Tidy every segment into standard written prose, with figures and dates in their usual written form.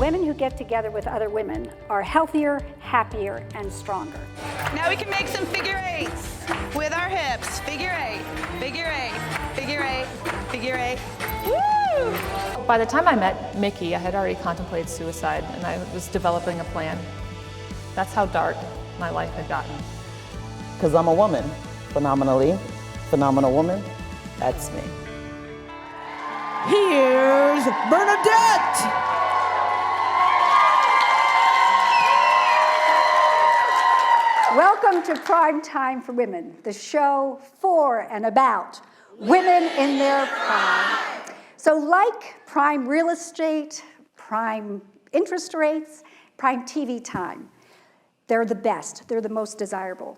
women who get together with other women are healthier, happier, and stronger. Now we can make some figure eights with our hips. Figure eight, figure eight, figure eight, figure eight. Woo! By the time I met Mickey, I had already contemplated suicide, and I was developing a plan. That's how dark my life had gotten. Because I'm a woman, phenomenal woman, that's me. Here's Bernadette. Welcome to Prime Time for Women, the show for and about women in their prime. So like prime real estate, prime interest rates, prime TV time, they're the best, they're the most desirable.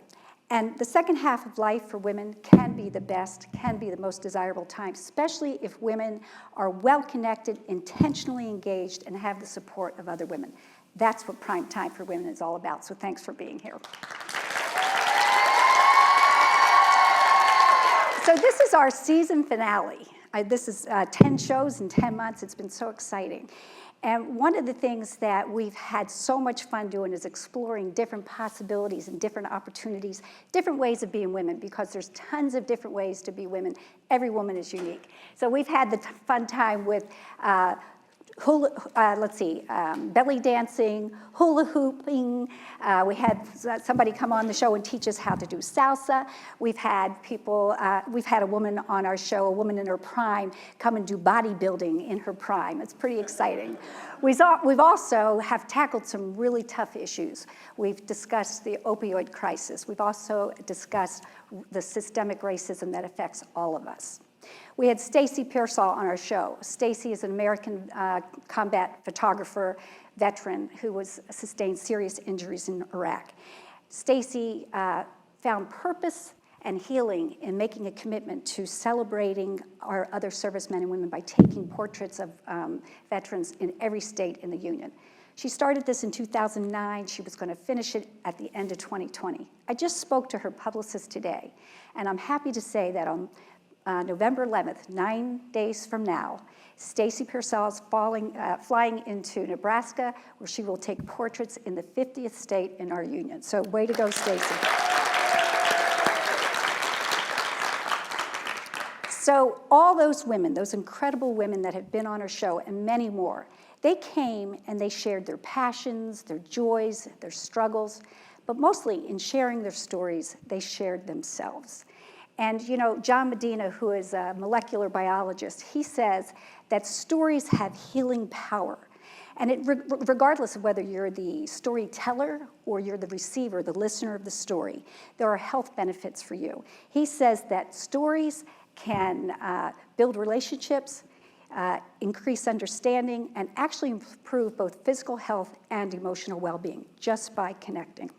And the second half of life for women can be the best, can be the most desirable time, especially if women are well-connected, intentionally engaged, and have the support of other women. That's what Prime Time for Women is all about, so thanks for being here. So this is our season finale. This is 10 shows in 10 months. It's been so exciting. And one of the things that we've had so much fun doing is exploring different possibilities and different opportunities, different ways of being women, because there's tons of different ways to be women. Every woman is unique. So we've had the fun time with belly dancing, hula hooping. We had somebody come on the show and teach us how to do salsa. We've had people, we've had a woman on our show, a woman in her prime, come and do bodybuilding in her prime. It's pretty exciting. We've also have tackled some really tough issues. We've discussed the opioid crisis. We've also discussed the systemic racism that affects all of us. We had Stacy Pearsall on our show. Stacy is an American combat photographer veteran who sustained serious injuries in Iraq. Stacy found purpose and healing in making a commitment to celebrating our other servicemen and women by taking portraits of veterans in every state in the Union. She started this in 2009. She was going to finish it at the end of 2020. I just spoke to her publicist today, and I'm happy to say that on November 11th, 9 days from now, Stacy Pearsall is flying into Nebraska, where she will take portraits in the 50th state in our union. So way to go, Stacy. So all those women, those incredible women that have been on our show, and many more, they came and they shared their passions, their joys, their struggles, but mostly in sharing their stories, they shared themselves. And you know, John Medina, who is a molecular biologist, he says that stories have healing power. And regardless of whether you're the storyteller or you're the receiver, the listener of the story, there are health benefits for you. He says that stories can build relationships, increase understanding, and actually improve both physical health and emotional well-being just by connecting.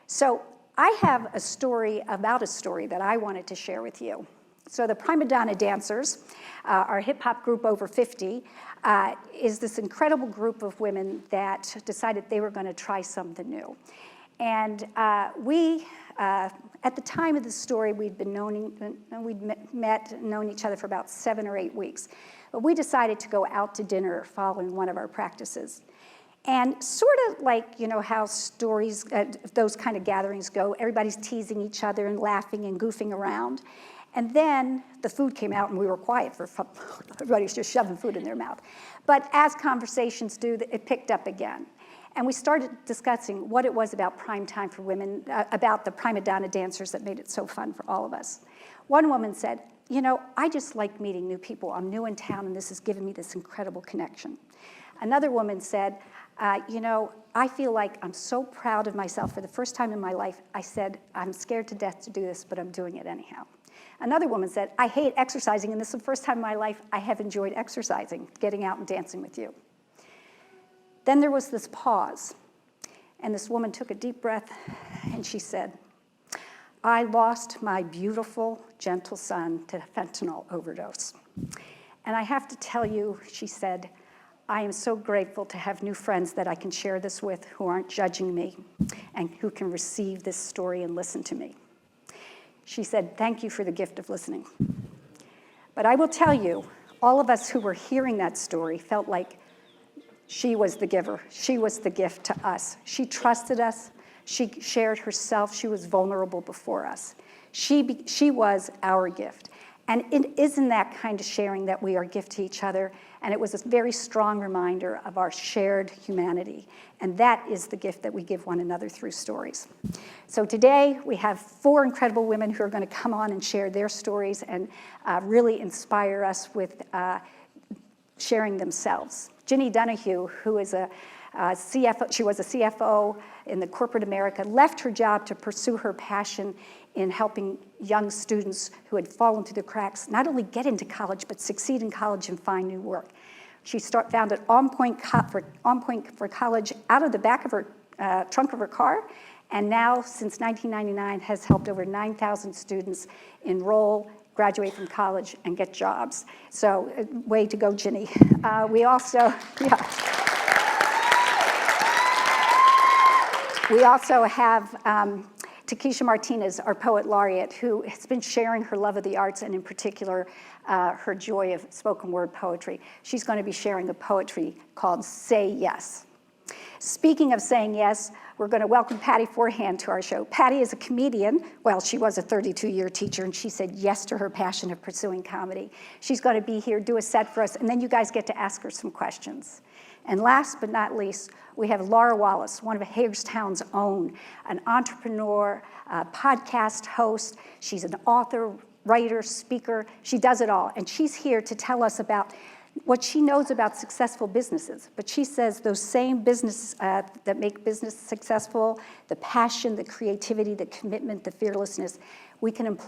So I have a story about a story that I wanted to share with you. So the Prima Donna Dancers, our hip-hop group over 50, is this incredible group of women that decided they were going to try something new. And at the time of the story, we'd met and known each other for about 7 or 8 weeks. But we decided to go out to dinner following one of our practices. And sort of like, you know, how stories, those kind of gatherings go, everybody's teasing each other and laughing and goofing around. And then the food came out and we were quiet for, everybody's just shoving food in their mouth. But as conversations do, it picked up again. And we started discussing what it was about Prime Time for Women, about the Prima Donna Dancers that made it so fun for all of us. One woman said, you know, I just like meeting new people. I'm new in town and this has given me this incredible connection. Another woman said, you know, I feel like I'm so proud of myself. For the first time in my life, I said, I'm scared to death to do this, but I'm doing it anyhow. Another woman said, I hate exercising, and this is the first time in my life I have enjoyed exercising, getting out and dancing with you. Then there was this pause, and this woman took a deep breath, and she said, I lost my beautiful, gentle son to fentanyl overdose. And I have to tell you, she said, I am so grateful to have new friends that I can share this with who aren't judging me and who can receive this story and listen to me. She said, thank you for the gift of listening. But I will tell you, all of us who were hearing that story felt like She was the giver. She was the gift to us. She trusted us. She shared herself. She was vulnerable before us. She was our gift. And it isn't that kind of sharing that we are a gift to each other. And it was a very strong reminder of our shared humanity. And that is the gift that we give one another through stories. So today we have 4 incredible women who are going to come on and share their stories and really inspire us with sharing themselves. Ginny Donahue, who is a CFO, she was a CFO in the corporate America, left her job to pursue her passion in helping young students who had fallen through the cracks not only get into college, but succeed in college and find new work. She founded On Point for College out of the back of her trunk of her car, and now, since 1999, has helped over 9,000 students enroll, graduate from college, and get jobs. So, way to go, Ginny. We also have Takesha Martinez, our poet laureate, who has been sharing her love of the arts and in particular her joy of spoken word poetry. She's going to be sharing a poetry called Say Yes. Speaking of saying yes, we're going to welcome Patty Forehand to our show. Patty is a comedian. Well, she was a 32-year teacher, and she said yes to her passion of pursuing comedy. She's going to be here, do a set for us, and then you guys get to ask her some questions. And last but not least, we have Laura Wallace, one of Hagerstown's own, an entrepreneur, a podcast host. She's an author, writer, speaker. She does it all. And she's here to tell us about what she knows about successful businesses. But she says those same businesses that make business successful, the passion, the creativity, the commitment, the fearlessness, we can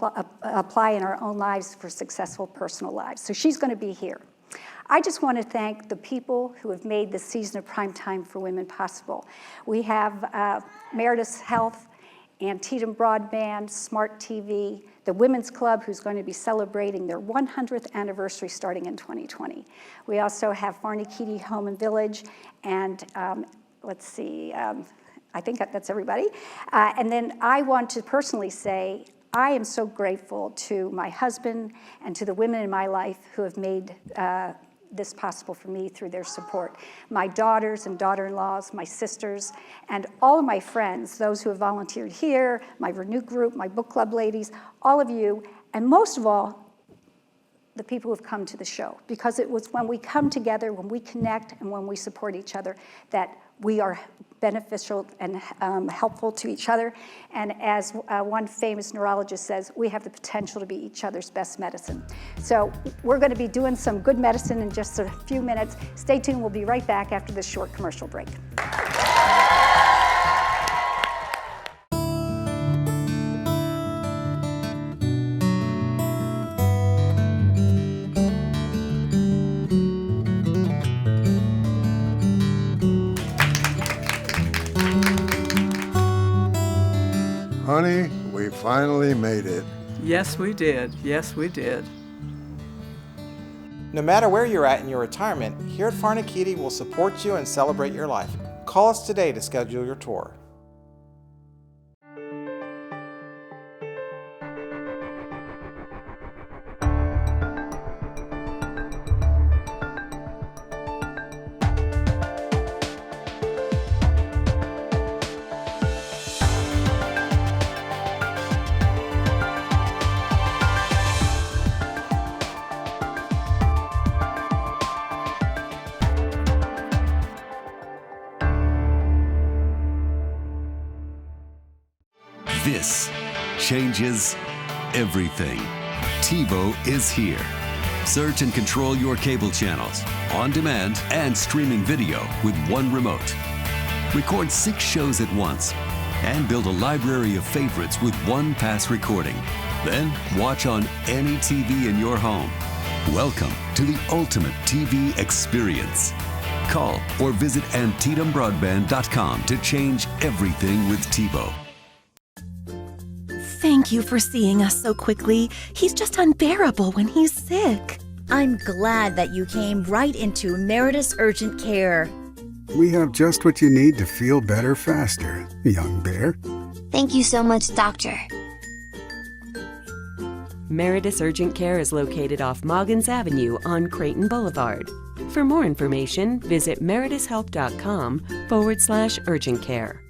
apply in our own lives for successful personal lives. So she's going to be here. I just want to thank the people who have made this season of Primetime for Women possible. We have Meritus Health, Antietam Broadband, Smart TV, the Women's Club, who's going to be celebrating their 100th anniversary starting in 2020. We also have Farnakidi Home and Village, and let's see, I think that's everybody. And then I want to personally say, I am so grateful to my husband and to the women in my life who have made this possible for me through their support. My daughters and daughter-in-laws, my sisters, and all of my friends, those who have volunteered here, my Renew group, my book club ladies, all of you, and most of all, the people who have come to the show. Because it was when we come together, when we connect, and when we support each other, that we are beneficial and helpful to each other. And as one famous neurologist says, we have the potential to be each other's best medicine. So we're going to be doing some good medicine in just a few minutes. Stay tuned. We'll be right back after this short commercial break. Honey, we finally made it. Yes, we did. Yes, we did. No matter where you're at in your retirement, here at Farnakidi will support you and celebrate your life. Call us today to schedule your tour. This changes everything. TiVo is here. Search and control your cable channels, on demand and streaming video with one remote. Record 6 shows at once and build a library of favorites with one pass recording. Then watch on any TV in your home. Welcome to the ultimate TV experience. Call or visit AntietamBroadband.com to change everything with TiVo. Thank you for seeing us so quickly. He's just unbearable when he's sick. I'm glad that you came right into Meritus Urgent Care. We have just what you need to feel better faster, young bear. Thank you so much, Doctor. Meritus Urgent Care is located off Moggins Avenue on Creighton Boulevard. For more information, visit meritushelp.com/urgent care.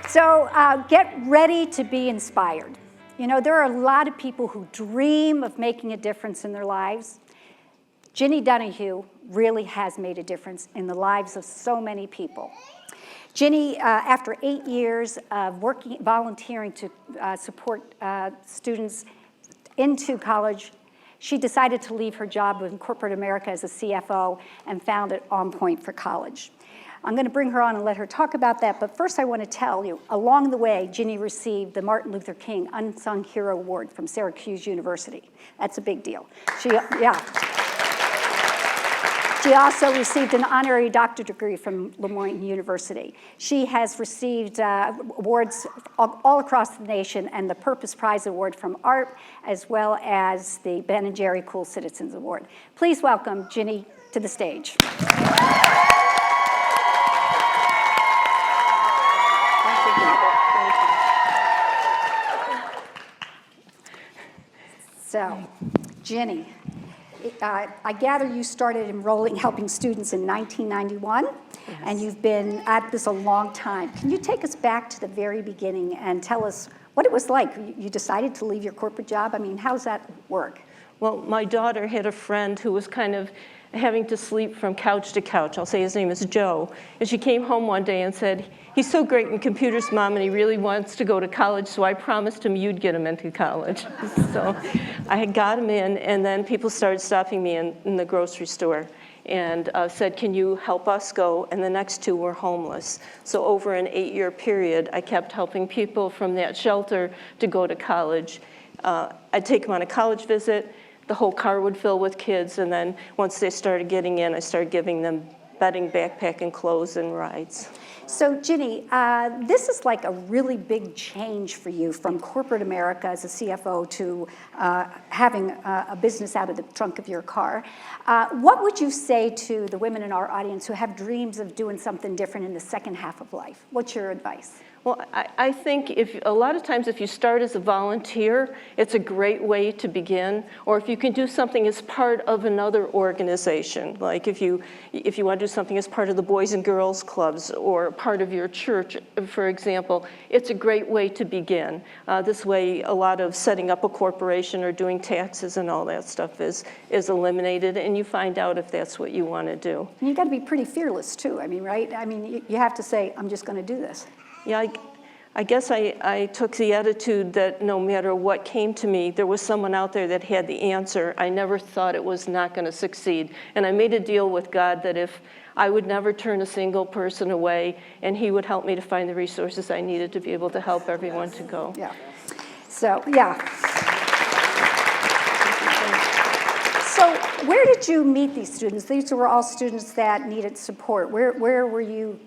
So get ready to be inspired. You know, there are a lot of people who dream of making a difference in their lives. Ginny Donahue really has made a difference in the lives of so many people. Ginny, after 8 years of volunteering to support students into college, she decided to leave her job in corporate America as a CFO and founded On Point for College. I'm going to bring her on and let her talk about that, but first I want to tell you, along the way, Ginny received the Martin Luther King Unsung Hero Award from Syracuse University. That's a big deal. She also received an honorary doctorate degree from Le Moyne University. She has received awards all across the nation, and the Purpose Prize Award from ART, as well as the Ben & Jerry Cool Citizens Award. Please welcome Ginny to the stage. So, Ginny, I gather you started helping students in 1991, yes. And you've been at this a long time. Can you take us back to the very beginning and tell us what it was like? You decided to leave your corporate job? I mean, how does that work? Well, my daughter had a friend who was kind of having to sleep from couch to couch. I'll say his name is Joe. And she came home one day and said, "He's so great in computers, Mom, and he really wants to go to college, so I promised him you'd get him into college." So I had got him in, and then people started stopping me in the grocery store and said, "Can you help us go?" And the next two were homeless. So over an 8-year period, I kept helping people from that shelter to go to college. I'd take them on a college visit. The whole car would fill with kids, and then once they started getting in, I started giving them bedding, backpack, and clothes and rides. So, Ginny, this is like a really big change for you from corporate America as a CFO to having a business out of the trunk of your car. What would you say to the women in our audience who have dreams of doing something different in the second half of life? What's your advice? Well, I think a lot of times if you start as a volunteer, it's a great way to begin. Or if you can do something as part of another organization, like if you want to do something as part of the Boys and Girls Clubs or part of your church, for example, it's a great way to begin. This way, a lot of setting up a corporation or doing taxes and all that stuff is eliminated, and you find out if that's what you want to do. And you've got to be pretty fearless too, I mean, right? I mean, you have to say, I'm just going to do this. Yeah, I guess I took the attitude that no matter what came to me, there was someone out there that had the answer. I never thought it was not going to succeed. And I made a deal with God that if I would never turn a single person away, and he would help me to find the resources I needed to be able to help everyone to go. Yeah. So, yeah. So where did you meet these students? These were all students that needed support. Where were you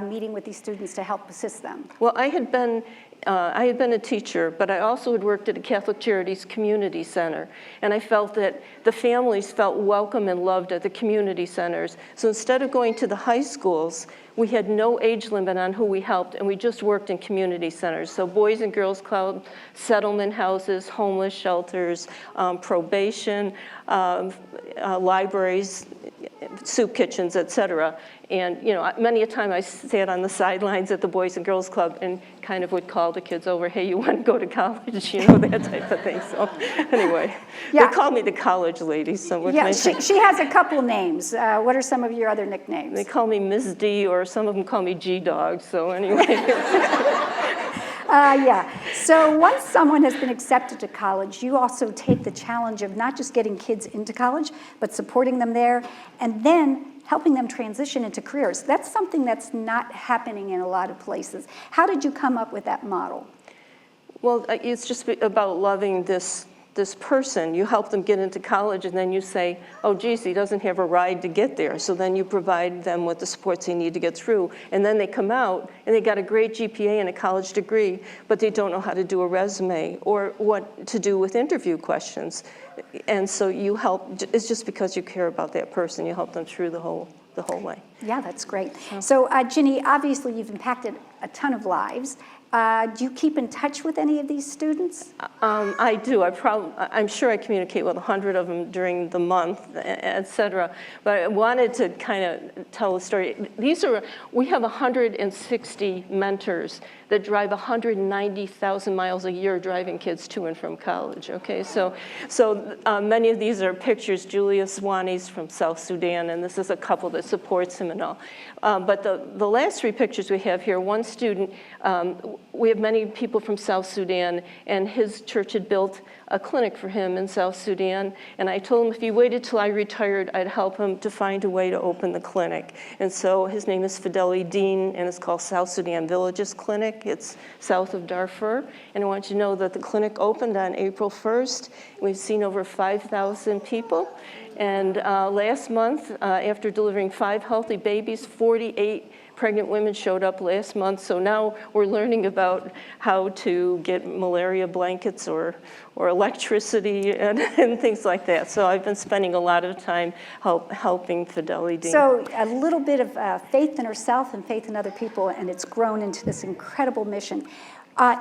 meeting with these students to help assist them? Well, I had been a teacher, but I also had worked at a Catholic Charities community center, and I felt that the families felt welcome and loved at the community centers. So instead of going to the high schools, we had no age limit on who we helped, and we just worked in community centers. So Boys and Girls Club, settlement houses, homeless shelters, probation, libraries, soup kitchens, etc. And many a time I sat on the sidelines at the Boys and Girls Club and kind of would call the kids over, "Hey, you want to go to college?" That type of thing. So anyway, yeah. They call me the college lady. So yeah, she has a couple names. What are some of your other nicknames? They call me Ms. D, or some of them call me G-Dog. So anyway. Yeah. So once someone has been accepted to college, you also take the challenge of not just getting kids into college, but supporting them there, and then helping them transition into careers. That's something that's not happening in a lot of places. How did you come up with that model? Well, it's just about loving this person. You help them get into college, and then you say, "Oh, geez, he doesn't have a ride to get there." So then you provide them with the supports they need to get through. And then they come out, and they got a great GPA and a college degree, but they don't know how to do a resume or what to do with interview questions. And so you help, it's just because you care about that person, you help them through the whole way. Yeah, that's great. So Ginny, obviously you've impacted a ton of lives, Do you keep in touch with any of these students? I do. I'm sure I communicate with 100 of them during the month, et cetera. But I wanted to kind of tell a story. We have 160 mentors that drive 190,000 miles a year driving kids to and from college, okay? So many of these are pictures. Julius Wani's from South Sudan, and this is a couple that supports him and all. But the last three pictures we have here, one student, we have many people from South Sudan, and his church had built a clinic for him in South Sudan, and I told him if he waited till I retired, I'd help him to find a way to open the clinic. And so his name is Fideli Dean, and it's called South Sudan Villages Clinic. It's south of Darfur, and I want you to know that the clinic opened on April 1st. We've seen over 5,000 people, and last month, after delivering 5 healthy babies, 48 pregnant women showed up last month, so now we're learning about how to get malaria blankets or electricity and things like that. So I've been spending a lot of time helping Fideli Dean. So a little bit of faith in herself and faith in other people, and it's grown into this incredible mission.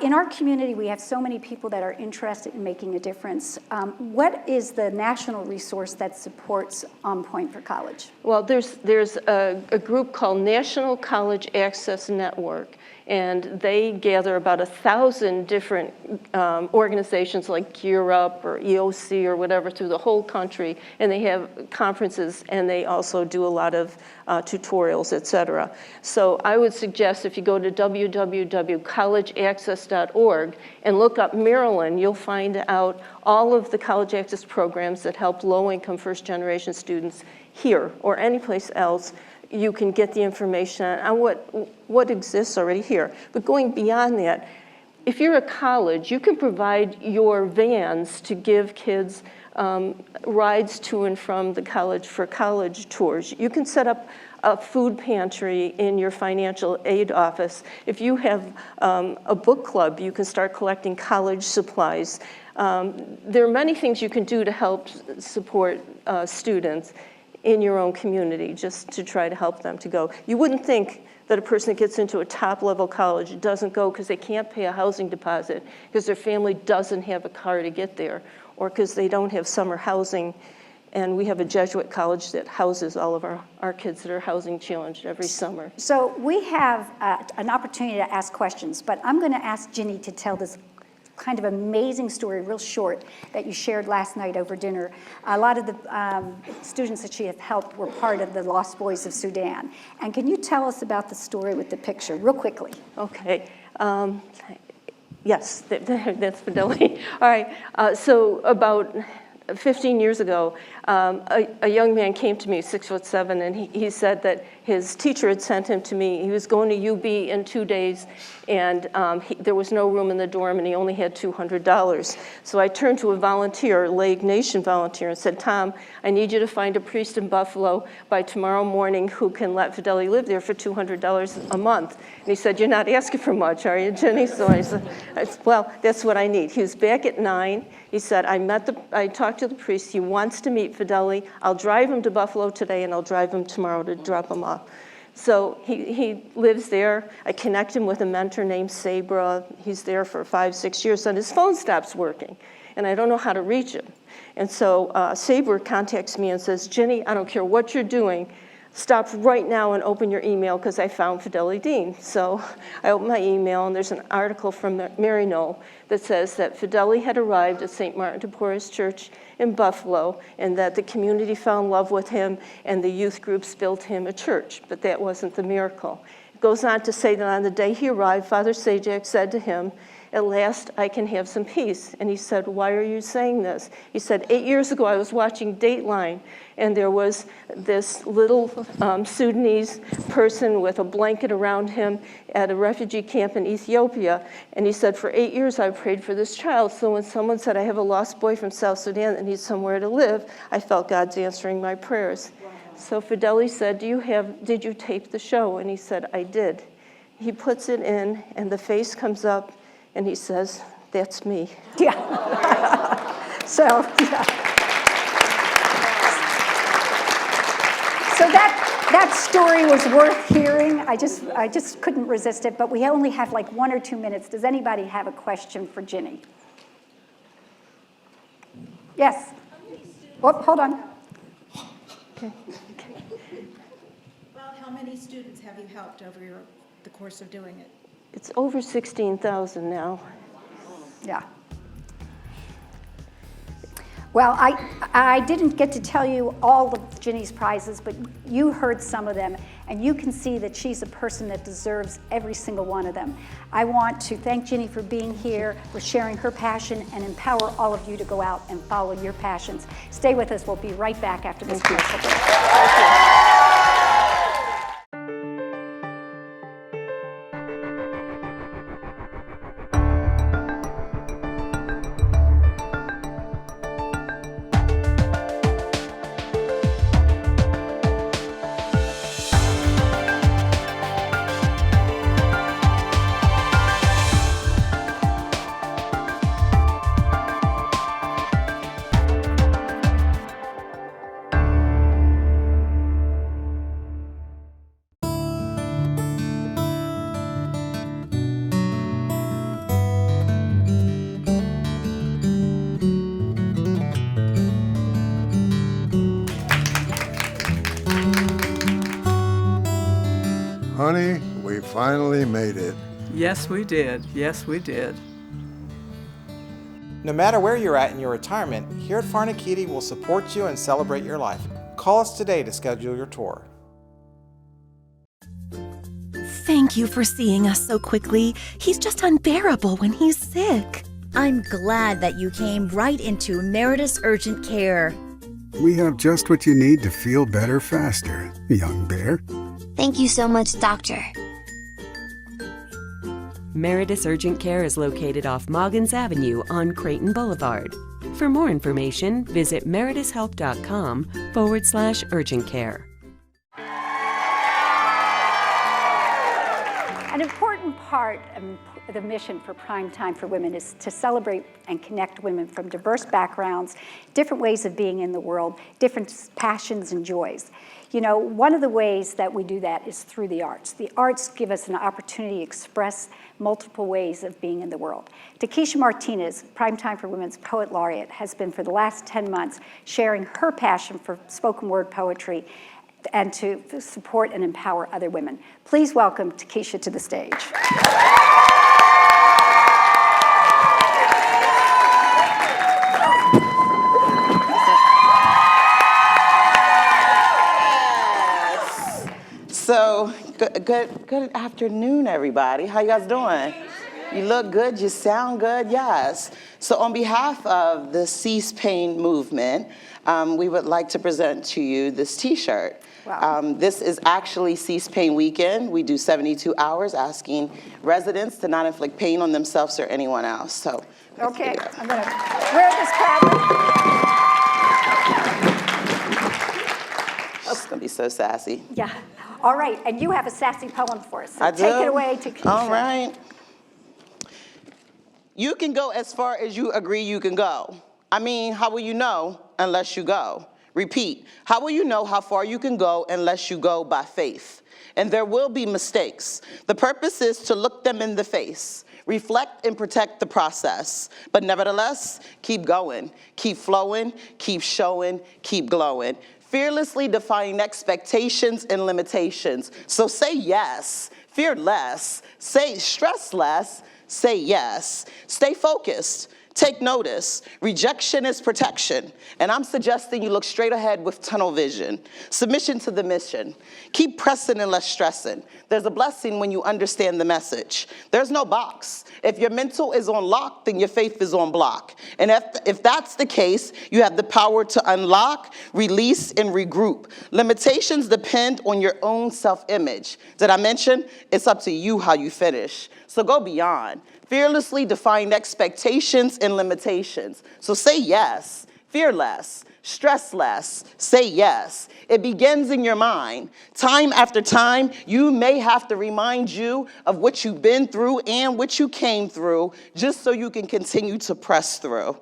In our community, we have so many people that are interested in making a difference. What is the national resource that supports On Point for College? Well, there's a group called National College Access Network, and they gather about 1,000 different organizations like Gear Up or EOC or whatever through the whole country, and they have conferences, and they also do a lot of tutorials, et cetera. So I would suggest if you go to www.collegeaccess.org and look up Maryland, you'll find out all of the college access programs that help low-income first-generation students here or anyplace else. You can get the information on what exists already here. But going beyond that, if you're a college, you can provide your vans to give kids rides to and from the college for college tours. You can set up a food pantry in your financial aid office. If you have a book club, you can start collecting college supplies. There are many things you can do to help support students in your own community, just to try to help them to go. You wouldn't think that a person that gets into a top-level college doesn't go because they can't pay a housing deposit, because their family doesn't have a car to get there, or because they don't have summer housing. And we have a Jesuit college that houses all of our kids that are housing challenged every summer. So we have an opportunity to ask questions, but I'm going to ask Ginny to tell this kind of amazing story, real short, that you shared last night over dinner. A lot of the students that she had helped were part of the Lost Boys of Sudan. And can you tell us about the story with the picture, real quickly? Okay. Yes, that's Fideli. All right. So about 15 years ago, a young man came to me, 6'7", and he said that his teacher had sent him to me. He was going to UB in 2 days, and there was no room in the dorm, and he only had $200. So I turned to a volunteer, Lay Ignatian volunteer, and said, Tom, I need you to find a priest in Buffalo by tomorrow morning who can let Fideli live there for $200 a month. And he said, you're not asking for much, are you, Jenny? So I said, well, that's what I need. He was back at 9. He said, I talked to the priest. He wants to meet Fideli. I'll drive him to Buffalo today, and I'll drive him tomorrow to drop him off. So he lives there. I connect him with a mentor named Sabra. He's there for 5-6 years, and his phone stops working, and I don't know how to reach him. And so Sabra contacts me and says, Jenny, I don't care what you're doing. Stop right now and open your email because I found Fideli Dean. So I open my email, and there's an article from Mary Knoll that says that Fideli had arrived at St. Martin de Porres Church in Buffalo, and that the community fell in love with him, and the youth groups built him a church. But that wasn't the miracle. It goes on to say that on the day he arrived, Father Sajak said to him, at last I can have some peace. And he said, why are you saying this? He said, 8 years ago I was watching Dateline, and there was this little Sudanese person with a blanket around him at a refugee camp in Ethiopia. And he said, for 8 years I prayed for this child. So when someone said, I have a lost boy from South Sudan that needs somewhere to live, I felt God's answering my prayers. Wow. So Fideli said, did you tape the show? And he said, I did. He puts it in, and the face comes up, and he says, that's me. Yeah. So, yeah. So That story was worth hearing. I just couldn't resist it, but we only have like 1 or 2 minutes. Does anybody have a question for Ginny? Yes. Oh, hold on. Okay. Well, how many students have you helped over the course of doing it? It's over 16,000 now. Yeah. Well, I didn't get to tell you all of Ginny's prizes, but you heard some of them, and you can see that she's a person that deserves every single one of them. I want to thank Ginny for being here, for sharing her passion, and empower all of you to go out and follow your passions. Stay with us. We'll be right back after this commercial break. Thank you. Honey, we finally made it. Yes, we did. Yes, we did. No matter where you're at in your retirement, here at Farnakitti will support you and celebrate your life. Call us today to schedule your tour. Thank you for seeing us so quickly. He's just unbearable when he's sick. I'm glad that you came right into Meredith's Urgent Care. We have just what you need to feel better faster, young bear. Thank you so much, Doctor. Meredith's Urgent Care is located off Moggins Avenue on Creighton Boulevard. For more information, visit meredithshealth.com/urgent care. An important part of the mission for Prime Time for Women is to celebrate and connect women from diverse backgrounds, different ways of being in the world, different passions and joys. You know, one of the ways that we do that is through the arts. The arts give us an opportunity to express multiple ways of being in the world. Takesha Martinez, Prime Time for Women's Poet Laureate, has been for the last 10 months sharing her passion for spoken word poetry and to support and empower other women. Please welcome Takesha to the stage. So, good afternoon, everybody. How you guys doing? You look good, you sound good, yes. So on behalf of the Cease Pain movement, we would like to present to you this t-shirt. Wow. This is actually Cease Pain Weekend. We do 72 hours asking residents to not inflict pain on themselves or anyone else. So, okay, I'm gonna wear this proudly. She's gonna be so sassy. Yeah. All right, and you have a sassy poem for us. So I do. Take it away, Takesha. All right. You can go as far as you agree you can go. I mean, how will you know unless you go? Repeat, how will you know how far you can go unless you go by faith? And there will be mistakes. The purpose is to look them in the face, reflect and protect the process. But nevertheless, keep going, keep flowing, keep showing, keep glowing. Fearlessly defying expectations and limitations. So say yes, fear less, say stress less, say yes. Stay focused, take notice. Rejection is protection. And I'm suggesting you look straight ahead with tunnel vision. Submission to the mission. Keep pressing and less stressing. There's a blessing when you understand the message. There's no box. If your mental is on lock, then your faith is on block. And if that's the case, you have the power to unlock, release, and regroup. Limitations depend on your own self-image. Did I mention? It's up to you how you finish. So go beyond. Fearlessly define expectations and limitations. So say yes, fear less, stress less, say yes. It begins in your mind. Time after time, you may have to remind you of what you've been through and what you came through just so you can continue to press through.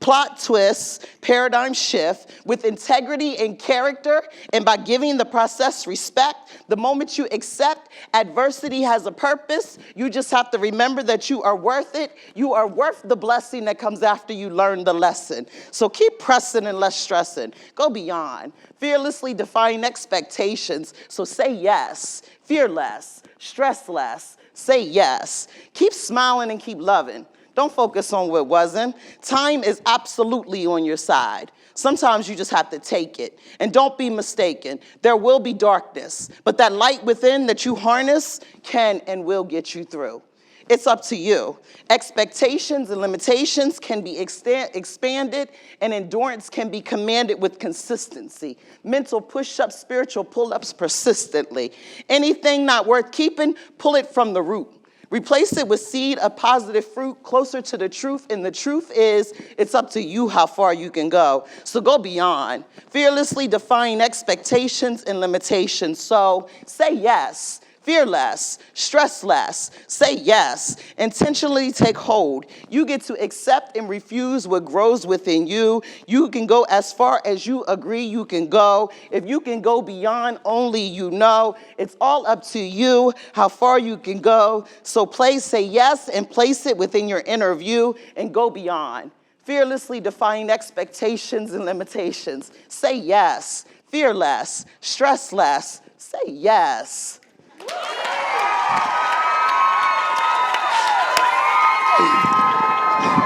plot twists, paradigm shift with integrity and character, and by giving the process respect. The moment you accept adversity has a purpose, you just have to remember that you are worth it. You are worth the blessing that comes after you learn the lesson. So keep pressing and less stressing. Go beyond. Fearlessly defying expectations. So say yes. Fear less. Stress less. Say yes. Keep smiling and keep loving. Don't focus on what wasn't. Time is absolutely on your side. Sometimes you just have to take it. And don't be mistaken. There will be darkness, but that light within that you harness can and will get you through. It's up to you. Expectations and limitations can be expanded, and endurance can be commanded with consistency. Mental push-ups, spiritual pull-ups persistently. Anything not worth keeping, pull it from the root. Replace it with seed of positive fruit closer to the truth, and the truth is, it's up to you how far you can go. So go beyond. Fearlessly defying expectations and limitations. So say yes. Fear less, stress less, say yes, intentionally take hold. You get to accept and refuse what grows within you. You can go as far as you agree you can go. If you can go beyond, only you know. It's all up to you how far you can go. So say yes and place it within your inner view and go beyond. Fearlessly defying expectations and limitations. Say yes, fear less, stress less, say yes.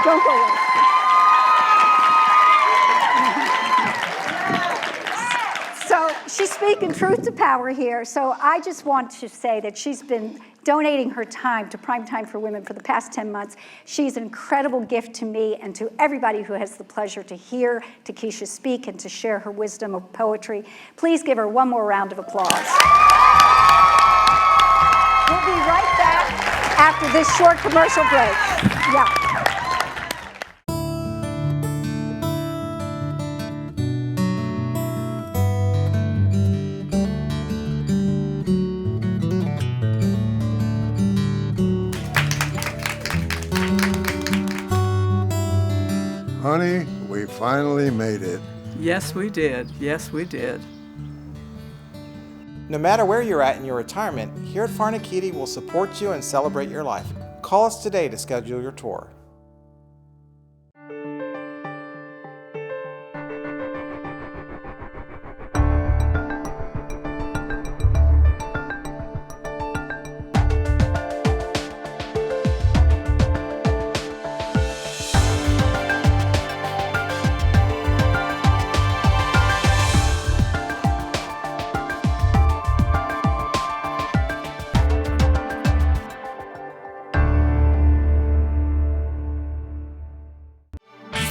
Don't go away. So she's speaking truth to power here. So I just want to say that she's been donating her time to Prime Time for Women for the past 10 months. She's an incredible gift to me and to everybody who has the pleasure to hear Takesha speak and to share her wisdom of poetry. Please give her one more round of applause. We'll be right back after this short commercial break. Yeah. Honey, we finally made it. Yes, we did. Yes, we did. No matter where you're at in your retirement, here at Farnakitti will support you and celebrate your life. Call us today to schedule your tour.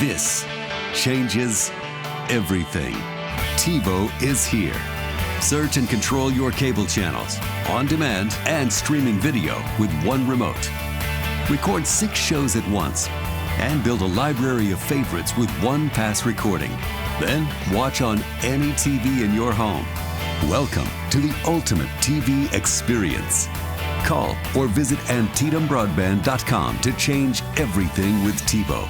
This changes everything. TiVo is here. Search and control your cable channels, on demand and streaming video with one remote. Record 6 shows at once and build a library of favorites with one pass recording. Then watch on any TV in your home. Welcome to the ultimate TV experience. Call or visit AntietamBroadband.com to change everything with TiVo.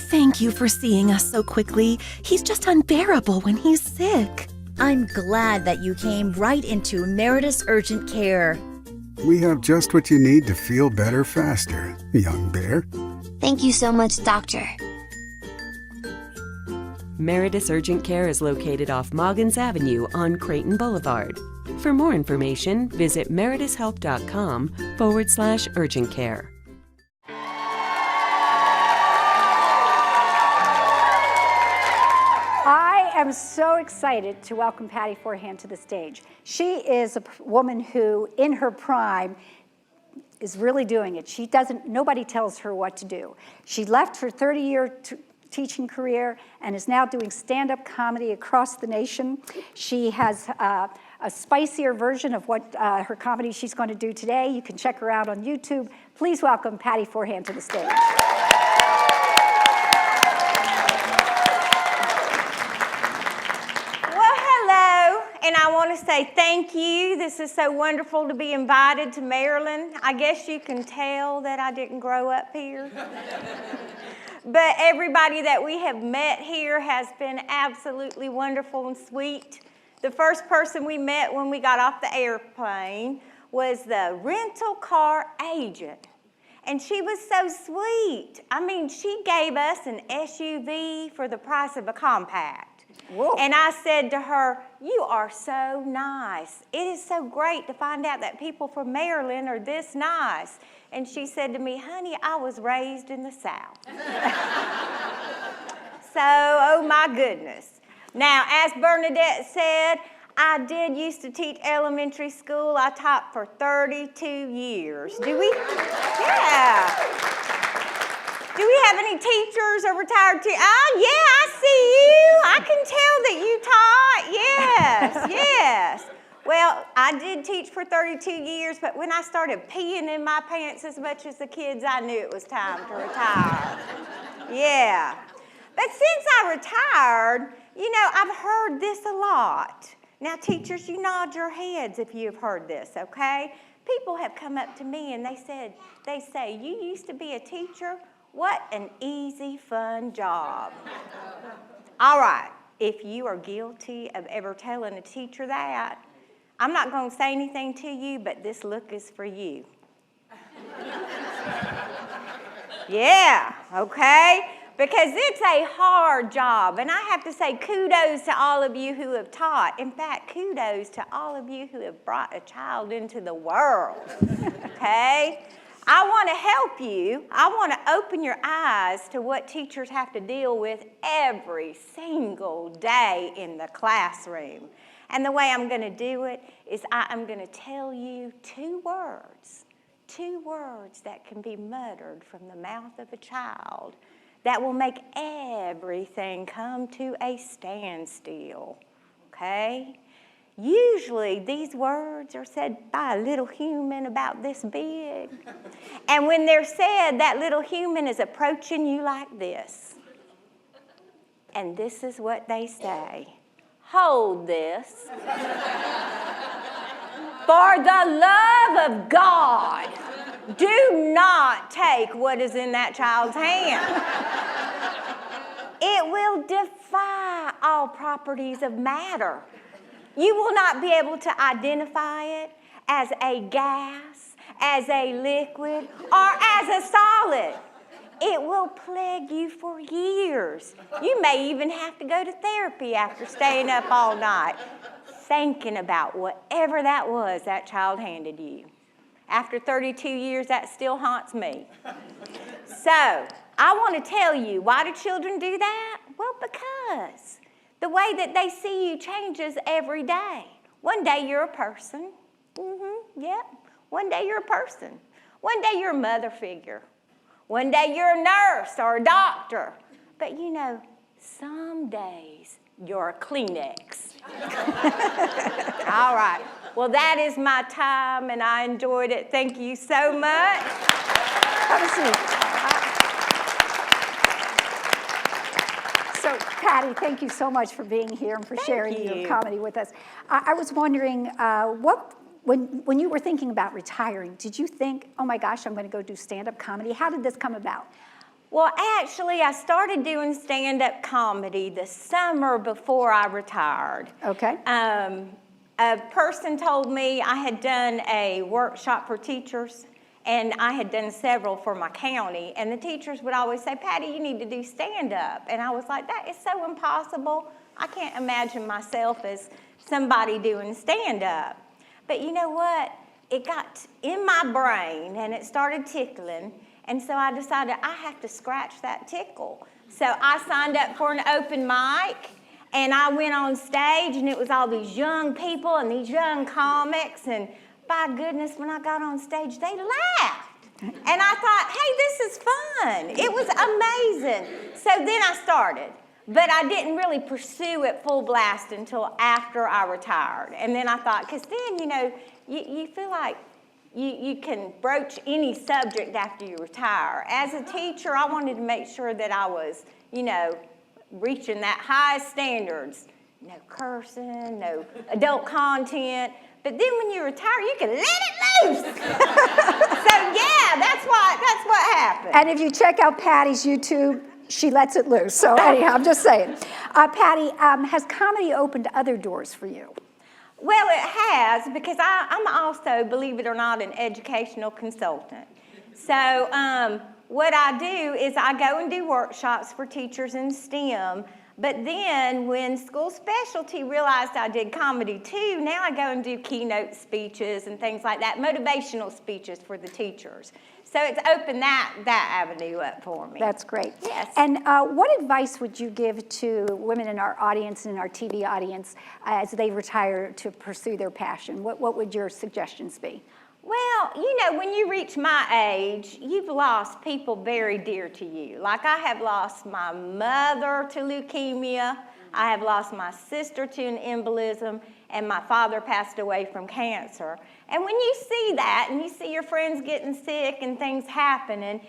Thank you for seeing us so quickly. He's just unbearable when he's sick. I'm glad that you came right into Meritus Urgent Care. We have just what you need to feel better faster, young bear. Thank you so much, Doctor. Meritus Urgent Care is located off Moggins Avenue on Creighton Boulevard. For more information, visit meritushealth.com/urgent care. I'm so excited to welcome Patty Forehand to the stage. She is a woman who, in her prime, is really doing it. Nobody tells her what to do. She left her 30-year teaching career and is now doing stand-up comedy across the nation. She has a spicier version of what her comedy she's going to do today. You can check her out on YouTube. Please welcome Patty Forehand to the stage. And I want to say thank you. This is so wonderful to be invited to Maryland. I guess you can tell that I didn't grow up here. But everybody that we have met here has been absolutely wonderful and sweet. The first person we met when we got off the airplane was the rental car agent. And she was so sweet. I mean, she gave us an SUV for the price of a compact. Whoa. And I said to her, "You are so nice. It is so great to find out that people from Maryland are this nice." And she said to me, "Honey, I was raised in the South." So, oh my goodness. Now, as Bernadette said, I did used to teach elementary school. I taught for 32 years. Do we? Yeah. Do we have any teachers or retired teachers? Oh, yeah, I see you. I can tell that you taught. Yes, yes. Well, I did teach for 32 years, but when I started peeing in my pants as much as the kids, I knew it was time to retire. Yeah. But since I retired, you know, I've heard this a lot. Now, teachers, you nod your heads if you've heard this, okay? People have come up to me and they say, "You used to be a teacher? What an easy, fun job." All right, if you are guilty of ever telling a teacher that, I'm not going to say anything to you, but this look is for you. Yeah, okay? Because it's a hard job, and I have to say kudos to all of you who have taught. In fact, kudos to all of you who have brought a child into the world, okay? I want to help you. I want to open your eyes to what teachers have to deal with every single day in the classroom. And the way I'm going to do it is I'm going to tell you two words that can be muttered from the mouth of a child that will make everything come to a standstill, okay? Usually these words are said by a little human about this big. And when they're said, that little human is approaching you like this. And this is what they say. "Hold this. For the love of God, do not take what is in that child's hand. It will defy all properties of matter. You will not be able to identify it as a gas, as a liquid, or as a solid. It will plague you for years. You may even have to go to therapy after staying up all night, thinking about whatever that was that child handed you. After 32 years, that still haunts me. So, I want to tell you, why do children do that? Well, because the way that they see you changes every day. One day you're a person. Yep. One day you're a person. One day you're a mother figure. One day you're a nurse or a doctor. But you know, some days you're a Kleenex. All right. Well, that is my time, and I enjoyed it. Thank you so much. Have a seat. So, Patty, thank you so much for being here and for sharing your comedy with us. I was wondering, when you were thinking about retiring, did you think, "Oh my gosh, I'm going to go do stand-up comedy"? How did this come about? Well, actually, I started doing stand-up comedy the summer before I retired. Okay. A person told me I had done a workshop for teachers, and I had done several for my county, and the teachers would always say, "Patty, you need to do stand-up." And I was like, that is so impossible. I can't imagine myself as somebody doing stand-up. But you know what? It got in my brain, and it started tickling, and so I decided I have to scratch that tickle. So I signed up for an open mic, and I went on stage, and it was all these young people and these young comics, and by goodness, when I got on stage, they laughed. And I thought, hey, this is fun. It was amazing. So then I started, but I didn't really pursue it full blast until after I retired. And then I thought, because then, you know, you feel like you can broach any subject after you retire. As a teacher, I wanted to make sure that I was, you know, reaching that highest standards. No cursing, no adult content. But then when you retire, you can let it loose. So yeah, that's what happened. And if you check out Patty's YouTube she lets it loose. So anyhow, I'm just saying. Patty, has comedy opened other doors for you? Well, it has, because I'm also, believe it or not, an educational consultant. So what I do is I go and do workshops for teachers in STEM, but then when school specialty realized I did comedy too, now I go and do keynote speeches and things like that, motivational speeches for the teachers. So it's opened that avenue up for me. That's great. Yes. And what advice would you give to women in our audience and our TV audience as they retire to pursue their passion? What would your suggestions be? Well, you know, when you reach my age, you've lost people very dear to you. Like I have lost my mother to leukemia, I have lost my sister to an embolism, and my father passed away from cancer. And when you see that, and you see your friends getting sick and things happening,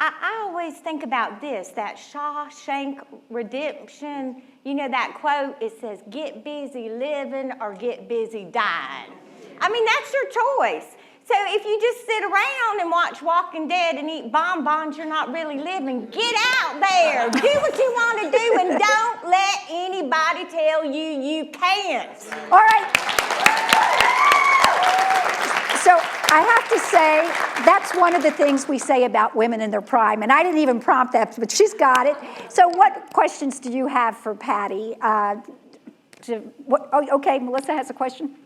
I always think about this, that Shawshank Redemption, you know that quote, it says, get busy living or get busy dying. I mean, that's your choice. So if you just sit around and watch Walking Dead and eat bonbons, you're not really living. Get out there, do what you want to do, and don't let anybody tell you you can't. All right. So I have to say, that's one of the things we say about women in their prime, and I didn't even prompt that, but she's got it. So what questions do you have for Patty? Okay, Melissa has a question.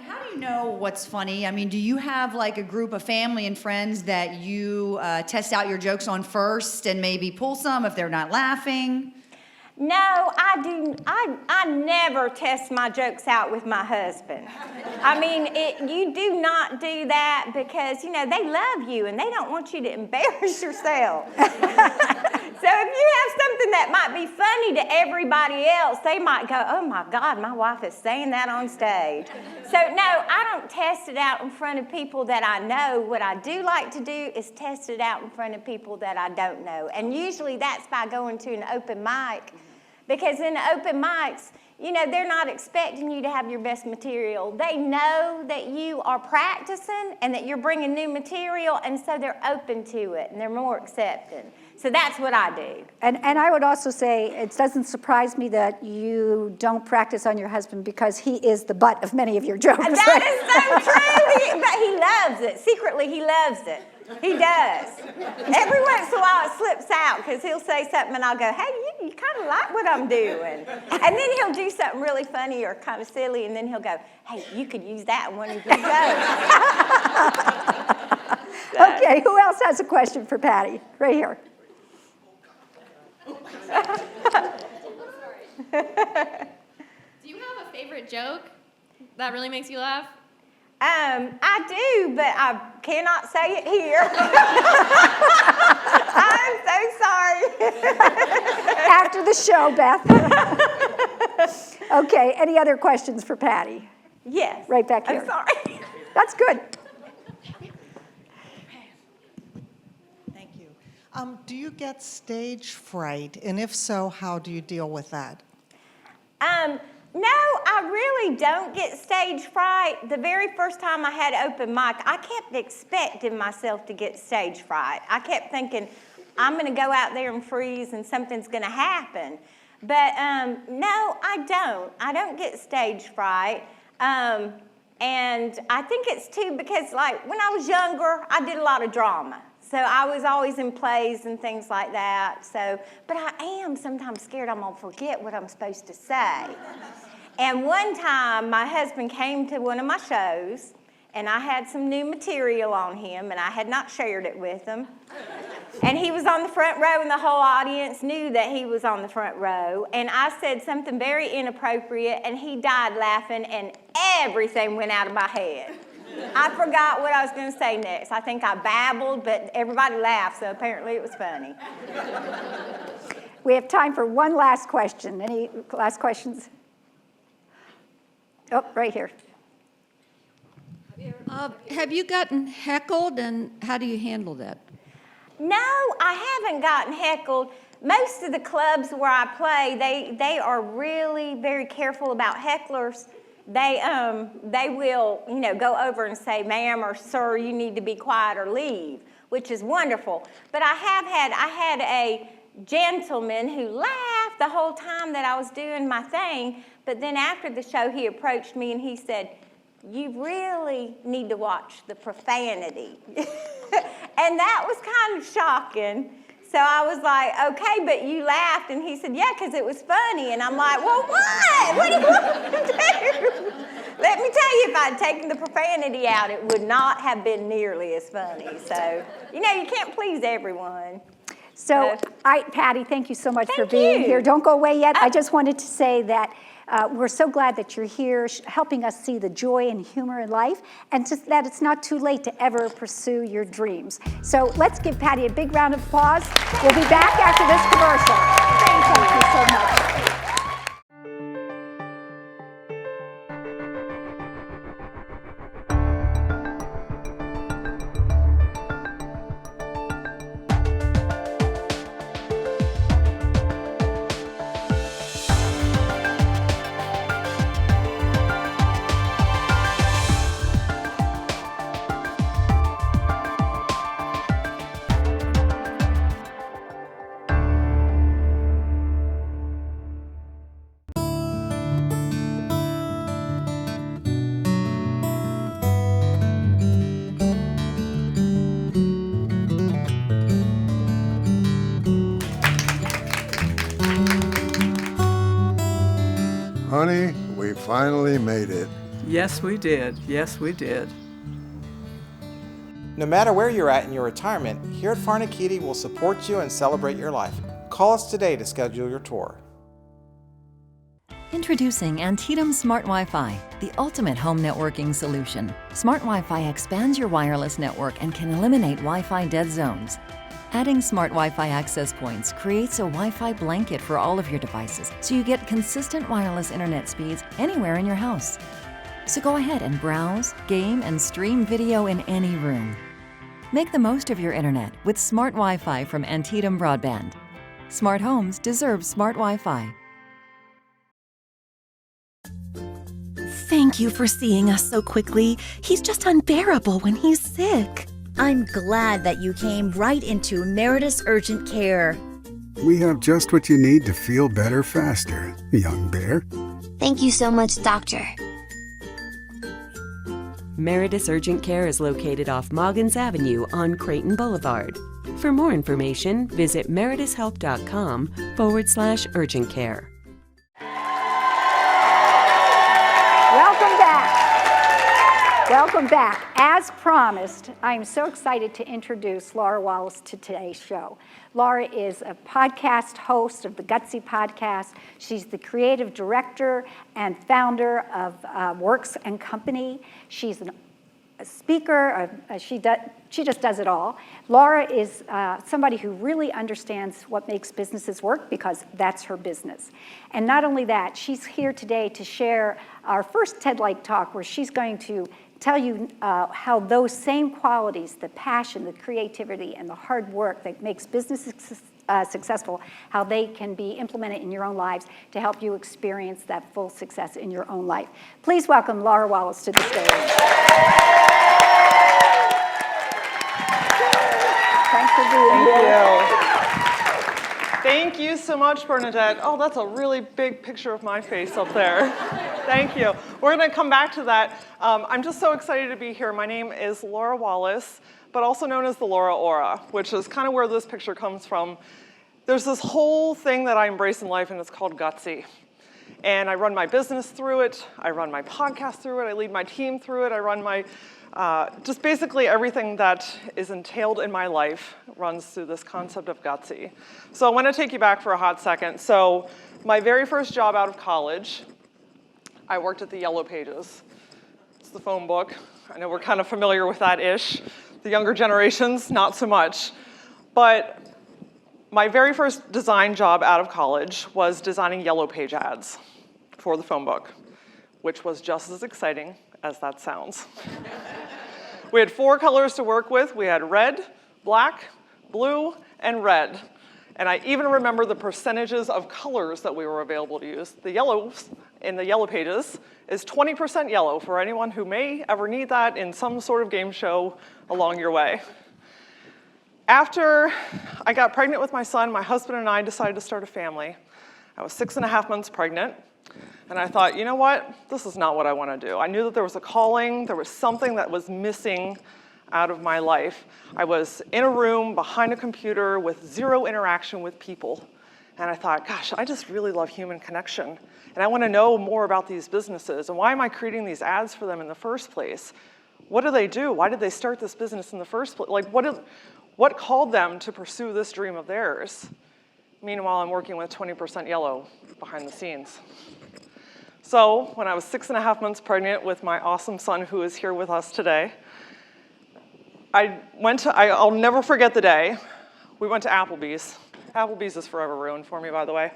How do you know what's funny? I mean, do you have like a group of family and friends that you test out your jokes on first and maybe pull some if they're not laughing? No, I do. I never test my jokes out with my husband. I mean, you do not do that because, you know, they love you and they don't want you to embarrass yourself. So if you have something that might be funny to everybody else, they might go, oh my God, my wife is saying that on stage. So no, I don't test it out in front of people that I know. What I do like to do is test it out in front of people that I don't know. And usually that's by going to an open mic. Because in open mics, you know, they're not expecting you to have your best material. They know that you are practicing and that you're bringing new material, and so they're open to it, and they're more accepting. So that's what I do. And I would also say it doesn't surprise me that you don't practice on your husband because he is the butt of many of your jokes. That is so true, but he loves it. Secretly, he loves it. He does. Every once in a while it slips out because he'll say something and I'll go, hey, you kind of like what I'm doing. And then he'll do something really funny or kind of silly, and then he'll go, hey, you could use that in one of your jokes. Okay, who else has a question for Patty? Right here. Do you have a favorite joke that really makes you laugh? I do, but I cannot say it here. I'm so sorry. After the show, Beth. Okay, any other questions for Patty? Yes. Right back here. I'm sorry. That's good. Thank you. Do you get stage fright? And if so, how do you deal with that? No, I really don't get stage fright. The very first time I had open mic, I kept expecting myself to get stage fright. I kept thinking, I'm going to go out there and freeze and something's going to happen. But no, I don't. I don't get stage fright. And I think it's too because, like, when I was younger, I did a lot of drama. So I was always in plays and things like that. So, but I am sometimes scared I'm going to forget what I'm supposed to say. And one time, my husband came to one of my shows, and I had some new material on him, and I had not shared it with him. And he was on the front row, and the whole audience knew that he was on the front row. And I said something very inappropriate, and he died laughing, and everything went out of my head. I forgot what I was going to say next. I think I babbled, but everybody laughed, so apparently it was funny. We have time for one last question. Any last questions? Oh, right here. Have you gotten heckled, and how do you handle that? No, I haven't gotten heckled. Most of the clubs where I play, they are really very careful about hecklers. They will, you know, go over and say, ma'am or sir, you need to be quiet or leave. which is wonderful. But I had a gentleman who laughed the whole time that I was doing my thing, but then after the show he approached me and he said, "You really need to watch the profanity." And that was kind of shocking. So I was like, "Okay, but you laughed." And he said, "Yeah, because it was funny." And I'm like, "Well, what? What do you want me to do?" Let me tell you, if I'd taken the profanity out, it would not have been nearly as funny. So, you can't please everyone. So, Patty, thank you so much for being here. Don't go away yet. I just wanted to say that we're so glad that you're here, helping us see the joy and humor in life, and just that it's not too late to ever pursue your dreams. So let's give Patty a big round of applause. We'll be back after this commercial. Thank you so much. Honey, we finally made it. Yes, we did. Yes, we did. No matter where you're at in your retirement, here at Farnakitti will support you and celebrate your life. Call us today to schedule your tour. Introducing Antietam Smart Wi-Fi, the ultimate home networking solution. Smart Wi-Fi expands your wireless network and can eliminate Wi-Fi dead zones. Adding Smart Wi-Fi access points creates a Wi-Fi blanket for all of your devices, so you get consistent wireless internet speeds anywhere in your house. So go ahead and browse, game, and stream video in any room. Make the most of your internet with Smart Wi-Fi from Antietam Broadband. Smart homes deserve smart Wi-Fi. Thank you for seeing us so quickly. He's just unbearable when he's sick. I'm glad that you came right into Meritus Urgent Care. We have just what you need to feel better faster, young bear. Thank you so much, Doctor. Meritus Urgent Care is located off Moggins Avenue on Creighton Boulevard. For more information, visit meritushealth.com/urgent care. Welcome back. Welcome back. As promised, I'm so excited to introduce Laura Wallace to today's show. Laura is a podcast host of the Gutsy podcast. She's the creative director and founder of Works & Company. She's a speaker. She just does it all. Laura is somebody who really understands what makes businesses work, because that's her business. And not only that, she's here today to share our first TED Light talk, where she's going to tell you how those same qualities, the passion, the creativity, and the hard work that makes businesses successful, how they can be implemented in your own lives to help you experience that full success in your own life. Please welcome Laura Wallace to the stage. Thanks for being here. Thank you so much, Bernadette. Oh, that's a really big picture of my face up there. Thank you. We're going to come back to that. I'm just so excited to be here. My name is Laura Wallace, but also known as the Laura Aura, which is kind of where this picture comes from. There's this whole thing that I embrace in life, and it's called Gutsy. And I run my business through it. I run my podcast through it. I lead my team through it. I run my, just basically everything that is entailed in my life runs through this concept of Gutsy. So I want to take you back for a hot second. So my very first job out of college, I worked at the Yellow Pages. It's the phone book. I know we're kind of familiar with that-ish. The younger generations, not so much. But my very first design job out of college was designing Yellow Page ads for the phone book, which was just as exciting as that sounds. We had 4 colors to work with. We had red, black, blue, and red. And I even remember the percentages of colors that we were available to use. The yellows in the Yellow Pages is 20% yellow for anyone who may ever need that in some sort of game show along your way. After I got pregnant with my son, my husband and I decided to start a family. I was 6.5 months pregnant, and I thought, you know what? This is not what I want to do. I knew that there was a calling, there was something that was missing out of my life. I was in a room behind a computer with zero interaction with people. And I thought, gosh, I just really love human connection. And I want to know more about these businesses. And why am I creating these ads for them in the first place? What do they do? Why did they start this business in the first place? Like, what called them to pursue this dream of theirs? Meanwhile, I'm working with 20% yellow behind the scenes. So when I was 6.5 months pregnant with my awesome son who is here with us today, I'll never forget the day. We went to Applebee's. Applebee's is forever ruined for me, by the way.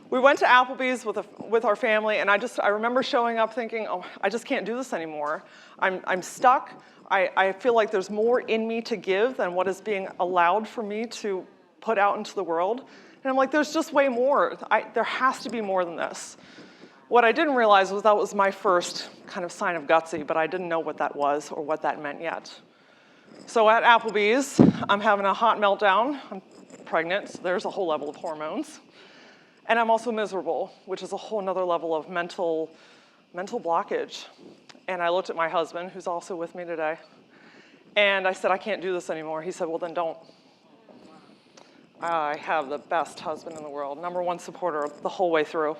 We went to Applebee's with our family, and I remember showing up thinking, oh, I just can't do this anymore. I'm stuck. I feel like there's more in me to give than what is being allowed for me to put out into the world. And I'm like, there's just way more. There has to be more than this. What I didn't realize was that was my first kind of sign of gutsy, but I didn't know what that was or what that meant yet. So at Applebee's, I'm having a hot meltdown. I'm pregnant, so there's a whole level of hormones. And I'm also miserable, which is a whole nother level of mental blockage. And I looked at my husband, who's also with me today, and I said, I can't do this anymore. He said, well, then don't. I have the best husband in the world, #1 supporter the whole way through.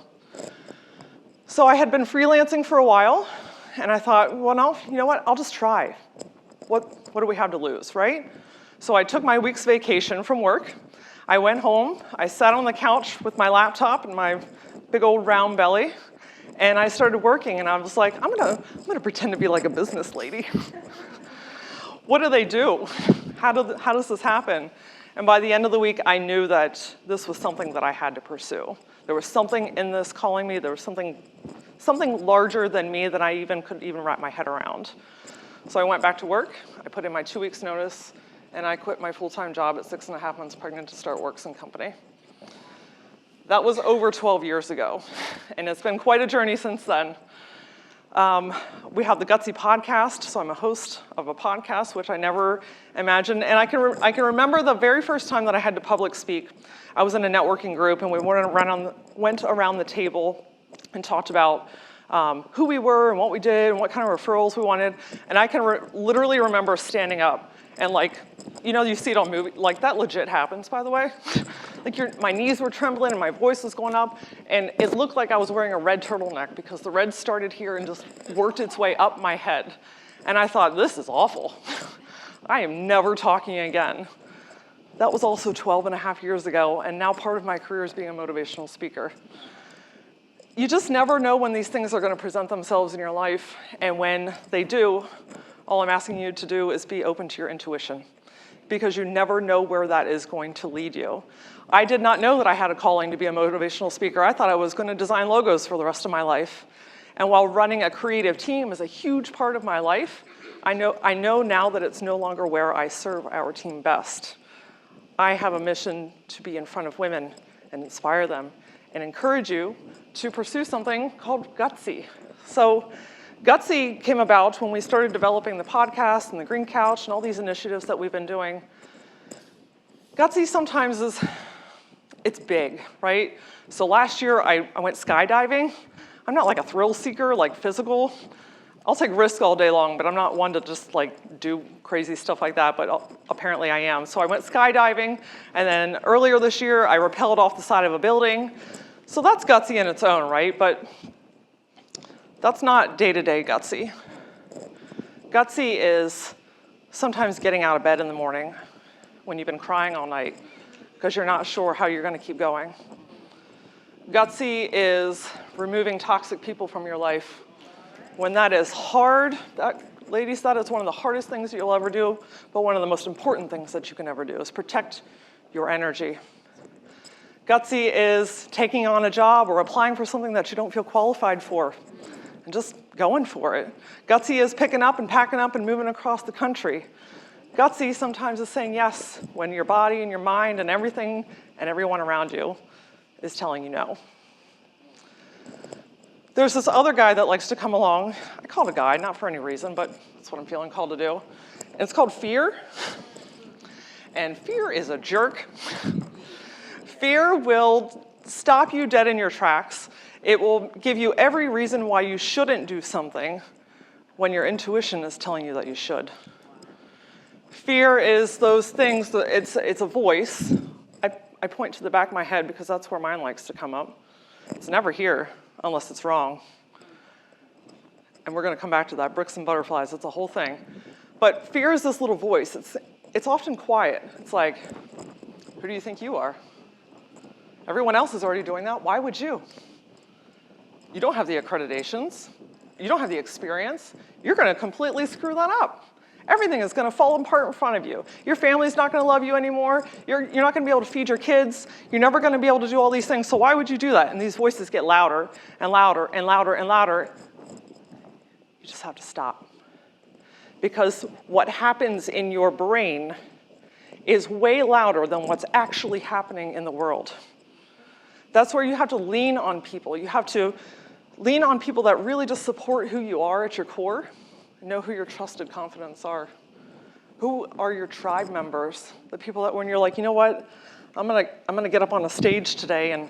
So I had been freelancing for a while, and I thought, well, no, you know what? I'll just try. What do we have to lose, right? So I took my week's vacation from work. I went home. I sat on the couch with my laptop and my big old round belly, and I started working. And I was like, I'm gonna pretend to be like a business lady. What do they do? How does this happen? And by the end of the week, I knew that this was something that I had to pursue. There was something in this calling me. There was something larger than me that I couldn't even wrap my head around. So I went back to work. I put in my 2 weeks notice, and I quit my full-time job at 6.5 months pregnant to start Works & Company. That was over 12 years ago, and it's been quite a journey since then. We have the Gutsy podcast, so I'm a host of a podcast, which I never imagined. And I can remember the very first time that I had to public speak. I was in a networking group, and we went around the table and talked about who we were and what we did and what kind of referrals we wanted. And I can literally remember standing up and you see it on movies, like that legit happens, by the way. My knees were trembling and my voice was going up, and it looked like I was wearing a red turtleneck because the red started here and just worked its way up my head. And I thought, this is awful. I am never talking again. That was also 12.5 years ago, and now part of my career is being a motivational speaker. You just never know when these things are going to present themselves in your life, and when they do, all I'm asking you to do is be open to your intuition, because you never know where that is going to lead you. I did not know that I had a calling to be a motivational speaker. I thought I was going to design logos for the rest of my life. And while running a creative team is a huge part of my life, I know now that it's no longer where I serve our team best. I have a mission to be in front of women and inspire them and encourage you to pursue something called Gutsy. So Gutsy came about when we started developing the podcast and the Green Couch and all these initiatives that we've been doing. Gutsy sometimes it's big, right? So last year I went skydiving. I'm not like a thrill seeker, like physical. I'll take risks all day long, but I'm not one to just do crazy stuff like that, but apparently I am. So I went skydiving, and then earlier this year I rappelled off the side of a building. So that's gutsy in its own, right? But that's not day-to-day gutsy. Gutsy is sometimes getting out of bed in the morning when you've been crying all night because you're not sure how you're going to keep going. Gutsy is removing toxic people from your life. When that is hard, ladies, that is one of the hardest things you'll ever do, but one of the most important things that you can ever do is protect your energy. Gutsy is taking on a job or applying for something that you don't feel qualified for and just going for it. Gutsy is picking up and packing up and moving across the country. Gutsy sometimes is saying yes when your body and your mind and everything and everyone around you is telling you no. There's this other guy that likes to come along. I call it a guy, not for any reason, but that's what I'm feeling called to do. And it's called fear. and fear is a jerk. Fear will stop you dead in your tracks. It will give you every reason why you shouldn't do something when your intuition is telling you that you should. Fear is those things, it's a voice. I point to the back of my head because that's where mine likes to come up. It's never here unless it's wrong. And we're going to come back to that, bricks and butterflies, it's a whole thing. But fear is this little voice. It's often quiet. It's like, who do you think you are? Everyone else is already doing that. Why would you? You don't have the accreditations. You don't have the experience. You're going to completely screw that up. Everything is going to fall apart in front of you. Your family's not going to love you anymore. You're not going to be able to feed your kids. You're never going to be able to do all these things. So why would you do that? And these voices get louder and louder and louder and louder. You just have to stop. Because what happens in your brain is way louder than what's actually happening in the world. That's where you have to lean on people. You have to lean on people that really just support who you are at your core. Know who your trusted confidants are. Who are your tribe members? The people that when you're like, you know what, I'm gonna get up on a stage today and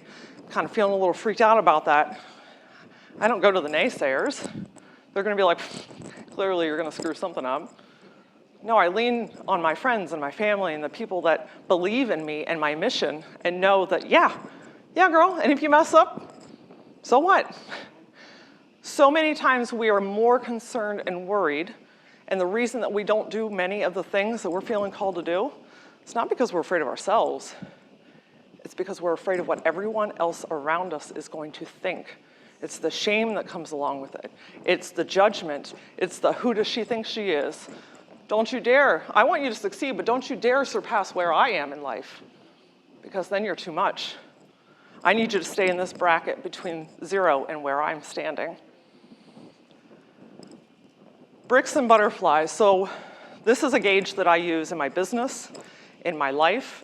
kind of feeling a little freaked out about that. I don't go to the naysayers. They're gonna be like, clearly you're gonna screw something up. No, I lean on my friends and my family and the people that believe in me and my mission and know that, yeah girl, and if you mess up, so what? So many times we are more concerned and worried, and the reason that we don't do many of the things that we're feeling called to do, it's not because we're afraid of ourselves. It's because we're afraid of what everyone else around us is going to think. It's the shame that comes along with it. It's the judgment. It's the who does she think she is? Don't you dare. I want you to succeed, but don't you dare surpass where I am in life, because then you're too much. I need you to stay in this bracket between 0 and where I'm standing. Bricks and butterflies. So this is a gauge that I use in my business, in my life,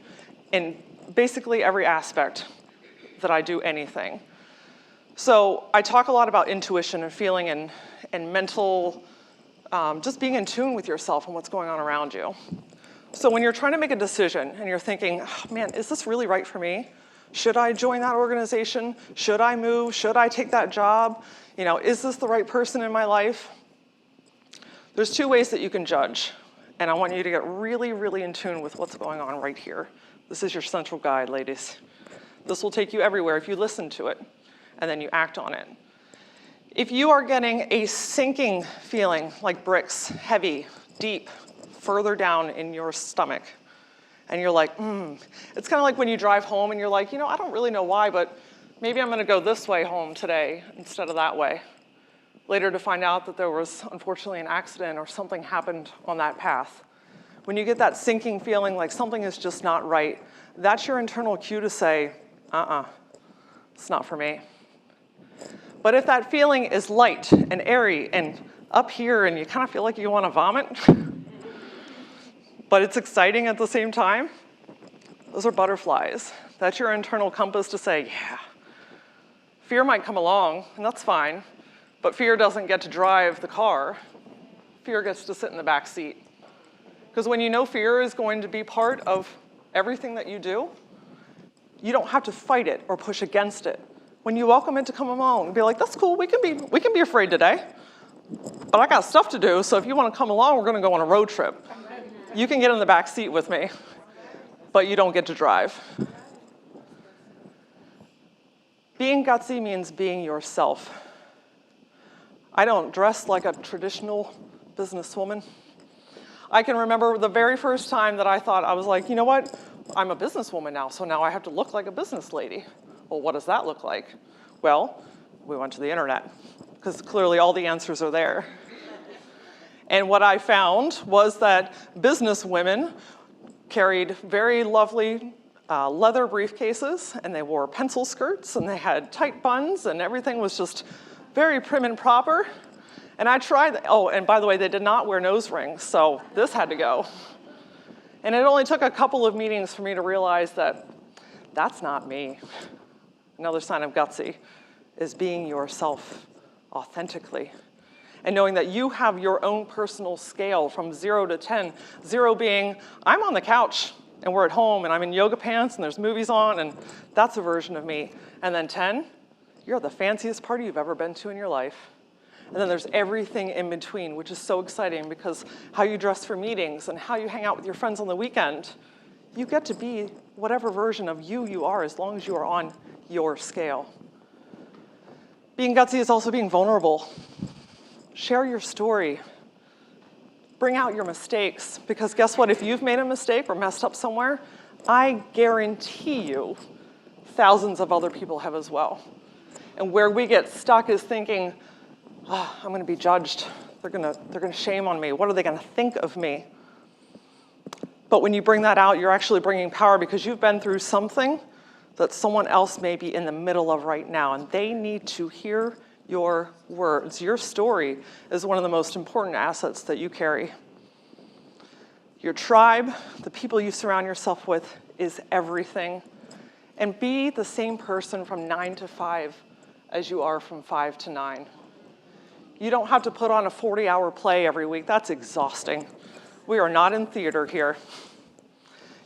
in basically every aspect that I do anything. So I talk a lot about intuition and feeling and mental, just being in tune with yourself and what's going on around you. So when you're trying to make a decision and you're thinking, oh, man, is this really right for me? Should I join that organization? Should I move? Should I take that job? You know, is this the right person in my life? There's 2 ways that you can judge, and I want you to get really, really in tune with what's going on right here. This is your central guide, ladies. This will take you everywhere if you listen to it, and then you act on it. If you are getting a sinking feeling like bricks, heavy, deep, further down in your stomach, and you're like, it's kind of like when you drive home and you're like, you know, I don't really know why, but maybe I'm gonna go this way home today instead of that way. Later to find out that there was, unfortunately, an accident or something happened on that path. When you get that sinking feeling like something is just not right, that's your internal cue to say, it's not for me. But if that feeling is light and airy and up here and you kind of feel like you want to vomit, but it's exciting at the same time, those are butterflies. That's your internal compass to say, yeah. Fear might come along, and that's fine. But fear doesn't get to drive the car. Fear gets to sit in the back seat. Because when you know fear is going to be part of everything that you do, you don't have to fight it or push against it. When you welcome it to come along and be like, that's cool, we can be afraid today. But I got stuff to do, so if you want to come along, we're going to go on a road trip. You can get in the back seat with me, but you don't get to drive. Being gutsy means being yourself. I don't dress like a traditional businesswoman. I can remember the very first time that I thought, I was like, you know what? I'm a businesswoman now, so now I have to look like a business lady. Well, what does that look like? Well, we went to the internet, because clearly all the answers are there. And what I found was that business women carried very lovely leather briefcases, and they wore pencil skirts, and they had tight buns, and everything was just very prim and proper. And I tried, and by the way, they did not wear nose rings, so this had to go. And it only took a couple of meetings for me to realize that that's not me. Another sign of gutsy is being yourself authentically. And knowing that you have your own personal scale from 0 to 10. 0 being, I'm on the couch, and we're at home and I'm in yoga pants and there's movies on, and that's a version of me. And then 10, you're at the fanciest party you've ever been to in your life. And then there's everything in between, which is so exciting because how you dress for meetings and how you hang out with your friends on the weekend, you get to be whatever version of you are as long as you are on your scale. Being gutsy is also being vulnerable. Share your story. Bring out your mistakes, because guess what? If you've made a mistake or messed up somewhere, I guarantee you thousands of other people have as well. And where we get stuck is thinking, oh, I'm gonna be judged. They're gonna shame on me. What are they gonna think of me? But when you bring that out, you're actually bringing power because you've been through something that someone else may be in the middle of right now, and they need to hear your words. Your story is one of the most important assets that you carry. Your tribe, the people you surround yourself with, is everything. And be the same person from 9 to 5 as you are from 5 to 9. You don't have to put on a 40-hour play every week. That's exhausting. We are not in theater here.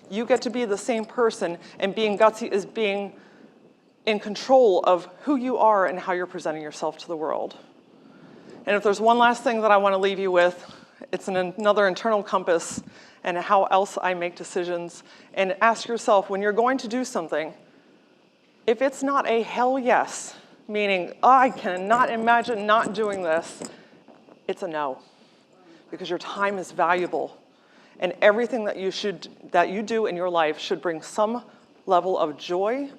You get to be the same person, and being gutsy is being in control of who you are and how you're presenting yourself to the world. And if there's one last thing that I want to leave you with, it's another internal compass and how else I make decisions. And ask yourself, when you're going to do something, if it's not a hell yes, meaning, oh, I cannot imagine not doing this, it's a no. Because your time is valuable. And everything that you do in your life should bring some level of joy,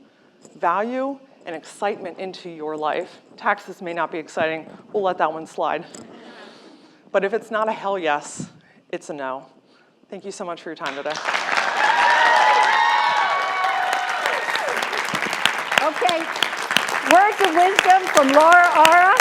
value, and excitement into your life. Taxes may not be exciting. We'll let that one slide. But if it's not a hell yes, it's a no. Thank you so much for your time today. Okay, words of wisdom from Laura Ara.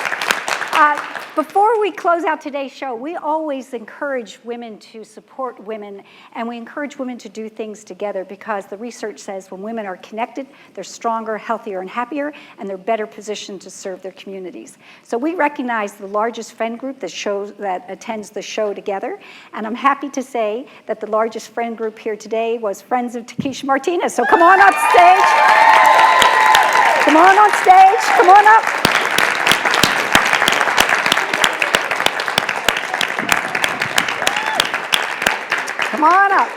Before we close out today's show, we always encourage women to support women, and we encourage women to do things together because the research says when women are connected, they're stronger, healthier, and happier, and they're better positioned to serve their communities. So we recognize the largest friend group that attends the show together, and I'm happy to say that the largest friend group here today was Friends of Takesha Martinez. So come on up stage. Come on stage. Come on up. Come on up.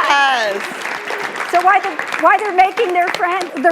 Yes. So while they're making their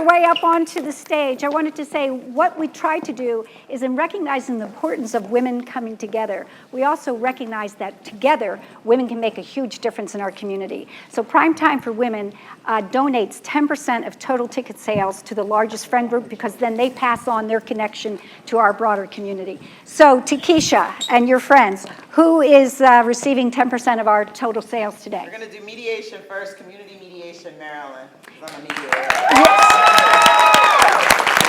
way up onto the stage, I wanted to say what we try to do is in recognizing the importance of women coming together, we also recognize that together, women can make a huge difference in our community. So Prime Time for Women donates 10% of total ticket sales to the largest friend group because then they pass on their connection to our broader community. So Takesha and your friends, who is receiving 10% of our total sales today? We're going to do mediation first, community mediation, Maryland. I'm a mediator. Yes.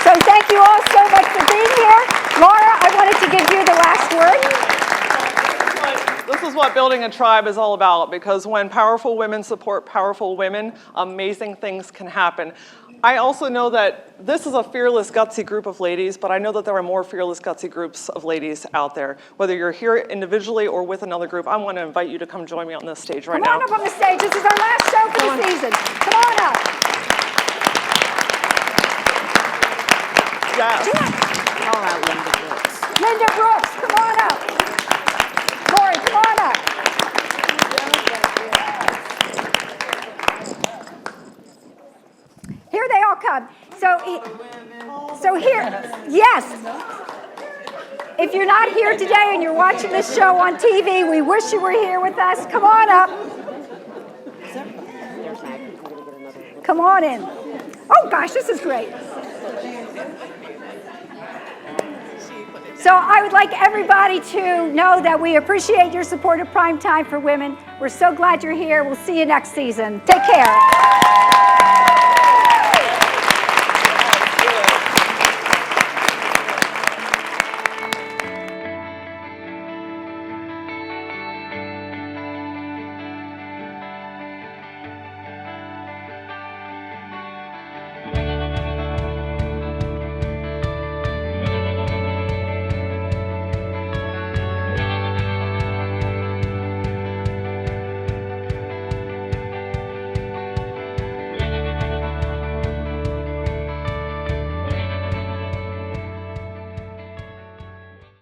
So thank you all so much for being here. Laura, I wanted to give you the last word. This is what building a tribe is all about, because when powerful women support powerful women, amazing things can happen. I also know that this is a fearless, gutsy group of ladies, but I know that there are more fearless, gutsy groups of ladies out there. Whether you're here individually or with another group, I want to invite you to come join me on this stage right now. Come on up on the stage. This is our last show for the season. Come on up. Yes. All right, Linda Brooks. Linda Brooks, come on up. Lori, come on up. Here they all come. So here, yes. If you're not here today and you're watching this show on TV, we wish you were here with us. Come on up. Come on in. Oh gosh, this is great. So I would like everybody to know that we appreciate your support of Prime Time for Women. We're so glad you're here. We'll see you next season. Take care.